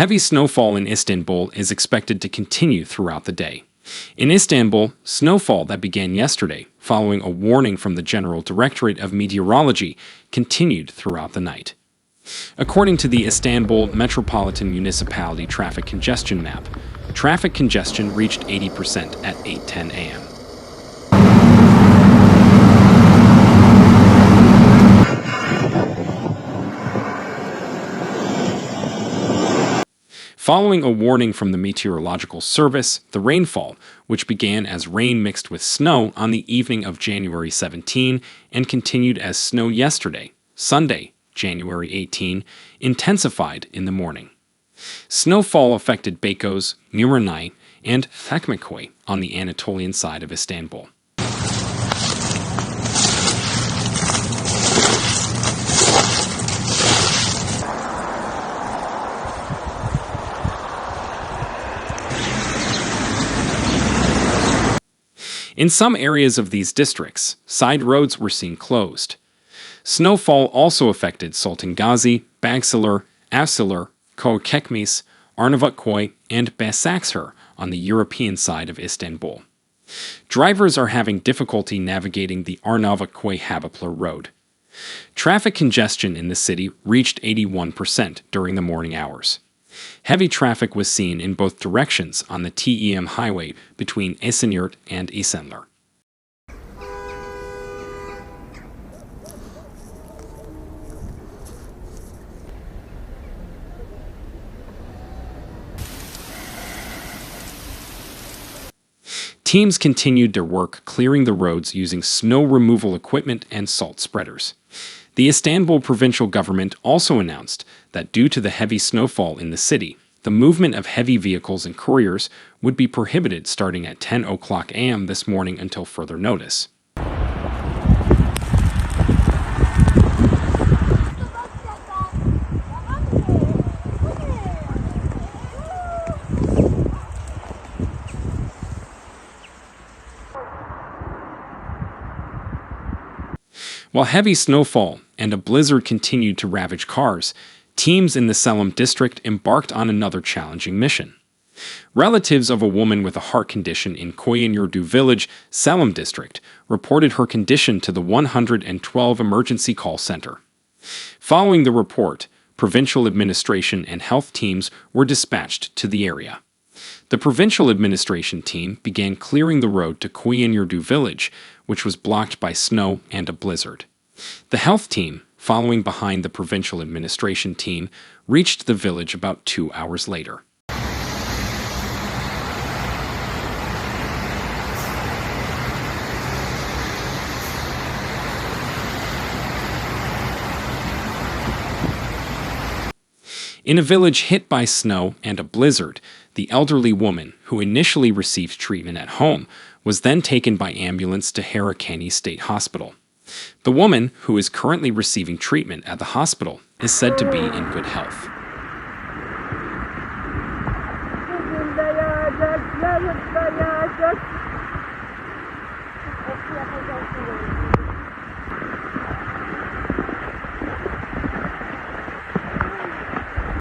Heavy snowfall in Istanbul is expected to continue throughout the day. In Istanbul, snowfall that began yesterday, following a warning from the General Directorate of Meteorology, continued throughout the night. According to the Istanbul Metropolitan Municipality traffic congestion map, traffic congestion reached 80% at 8:10 a.m. Following a warning from the Meteorological Service, the rainfall, which began as rain mixed with snow on the evening of January 17 and continued as snow yesterday, Sunday, January 18, intensified in the morning. Snowfall affected Beykoz, Muranay, and Thekmeköy on the Anatolian side of Istanbul. In some areas of these districts, side roads were seen closed. Snowfall also affected Sultan Gazi, Bagsalar, Avsalar, Köyceğiz, Arnavutköy, and Başakşehir on the European side of Istanbul. Drivers are having difficulty navigating the Arnavutköy-Habaplar Road. Traffic congestion in the city reached 81% during the morning hours. Heavy traffic was seen in both directions on the TEM highway between Esenyurt and Esenler. Teams continued their work clearing the roads using snow removal equipment and salt spreaders. The Istanbul provincial government also announced that due to the heavy snowfall in the city, the movement of heavy vehicles and couriers would be prohibited starting at 10 o'clock a.m. this morning until further notice. While heavy snowfall and a blizzard continued to ravage cars, teams in the Selim district embarked on another challenging mission. Relatives of a woman with a heart condition in Koyunurdu village, Selim district, reported her condition to the 112 emergency call center. Following the report, provincial administration and health teams were dispatched to the area. The provincial administration team began clearing the road to Koyunurdu village, which was blocked by snow and a blizzard. The health team, following behind the provincial administration team, reached the village about 2 hours later. In a village hit by snow and a blizzard, the elderly woman, who initially received treatment at home, was then taken by ambulance to Harakani State Hospital. The woman, who is currently receiving treatment at the hospital, is said to be in good health.